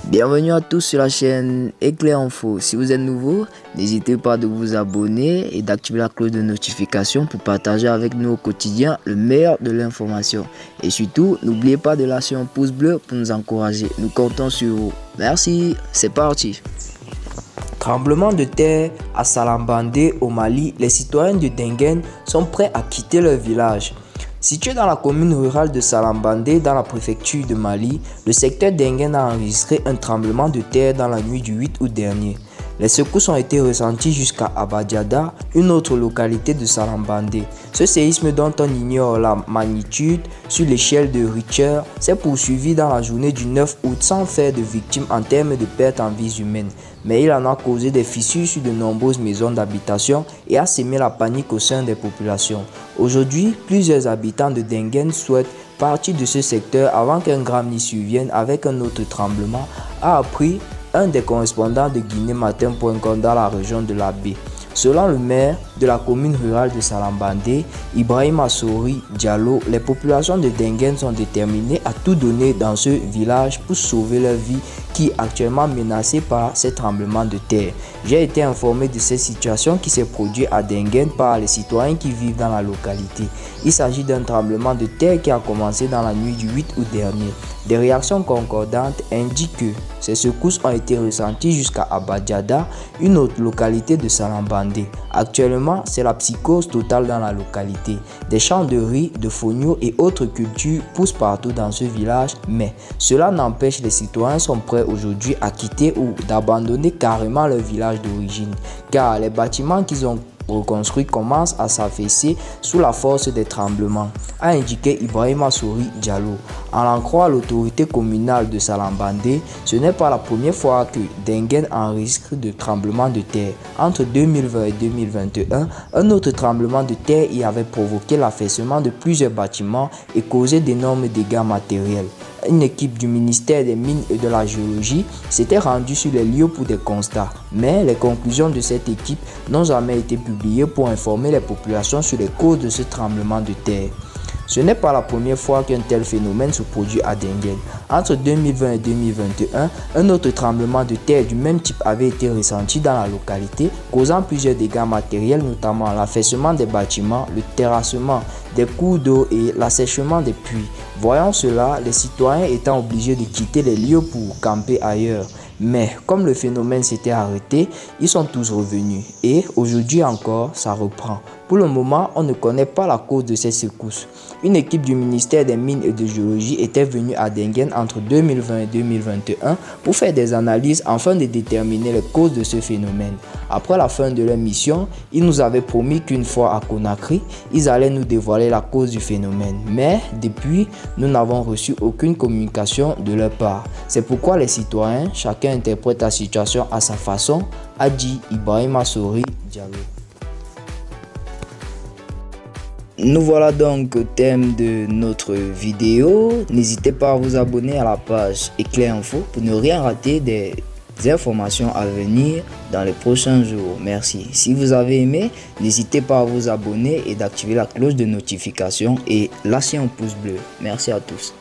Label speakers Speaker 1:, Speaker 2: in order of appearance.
Speaker 1: Bienvenue à tous sur la chaîne Éclair Info. Si vous êtes nouveau, n'hésitez pas de vous abonner et d'activer la cloche de notification pour partager avec nous au quotidien le meilleur de l'information. Et surtout, n'oubliez pas de lâcher un pouce bleu pour nous encourager. Nous comptons sur vous. Merci, c'est parti. Tremblement de terre à Salambandé au Mali, les citoyens de Dengen sont prêts à quitter leur village. Situé dans la commune rurale de Salambandé, dans la préfecture de Mali, le secteur d'Engen a enregistré un tremblement de terre dans la nuit du 8 août dernier. Les secousses ont été ressenties jusqu'à Abadjada, une autre localité de Salambandé. Ce séisme dont on ignore la magnitude sur l'échelle de Richter s'est poursuivi dans la journée du 9 août sans faire de victimes en termes de pertes en vies humaines. Mais il en a causé des fissures sur de nombreuses maisons d'habitation et a sémé la panique au sein des populations. Aujourd'hui, plusieurs habitants de Dengen souhaitent partir de ce secteur avant qu'un drame n'y survienne avec un autre tremblement, a appris un des correspondants de Guinée-Matin.com dans la région de la baie. Selon le maire de la commune rurale de Salambandé, Ibrahim Assori Diallo, les populations de Dengen sont déterminées à tout donner dans ce village pour sauver leur vie qui est actuellement menacée par ces tremblements de terre. J'ai été informé de cette situation qui s'est produite à Dengen par les citoyens qui vivent dans la localité. Il s'agit d'un tremblement de terre qui a commencé dans la nuit du 8 août dernier. Des réactions concordantes indiquent que ces secousses ont été ressenties jusqu'à Abadjada, une autre localité de Salambandé. Actuellement, c'est la psychose totale dans la localité. Des champs de riz, de fonio et autres cultures poussent partout dans ce village, mais cela n'empêche les citoyens sont prêts aujourd'hui à quitter ou d'abandonner carrément leur village d'origine, car les bâtiments qu'ils ont reconstruit commence à s'affaisser sous la force des tremblements, a indiqué Ibrahim Assori Diallo. En l'en croire l'autorité communale de Salambandé, ce n'est pas la première fois que Dengen enregistre de tremblements de terre. Entre 2020 et 2021, un autre tremblement de terre y avait provoqué l'affaissement de plusieurs bâtiments et causé d'énormes dégâts matériels. Une équipe du ministère des Mines et de la Géologie s'était rendue sur les lieux pour des constats, mais les conclusions de cette équipe n'ont jamais été publiées pour informer les populations sur les causes de ce tremblement de terre. Ce n'est pas la première fois qu'un tel phénomène se produit à Dengen. Entre 2020 et 2021, un autre tremblement de terre du même type avait été ressenti dans la localité, causant plusieurs dégâts matériels, notamment l'affaissement des bâtiments, le terrassement des cours d'eau et l'assèchement des puits. Voyant cela, les citoyens étant obligés de quitter les lieux pour camper ailleurs. Mais comme le phénomène s'était arrêté, ils sont tous revenus et aujourd'hui encore, ça reprend. Pour le moment, on ne connaît pas la cause de ces secousses. Une équipe du ministère des Mines et de Géologie était venue à Dengen entre 2020 et 2021 pour faire des analyses afin de déterminer les causes de ce phénomène. Après la fin de leur mission, ils nous avaient promis qu'une fois à Conakry, ils allaient nous dévoiler la cause du phénomène. Mais depuis, nous n'avons reçu aucune communication de leur part. C'est pourquoi les citoyens, chacun interprète la situation à sa façon, a dit Ibrahim Assori Diallo. Nous voilà donc au thème de notre vidéo. N'hésitez pas à vous abonner à la page Éclair Info pour ne rien rater des informations à venir dans les prochains jours. Merci. Si vous avez aimé, n'hésitez pas à vous abonner et d'activer la cloche de notification et lâcher un pouce bleu. Merci à tous.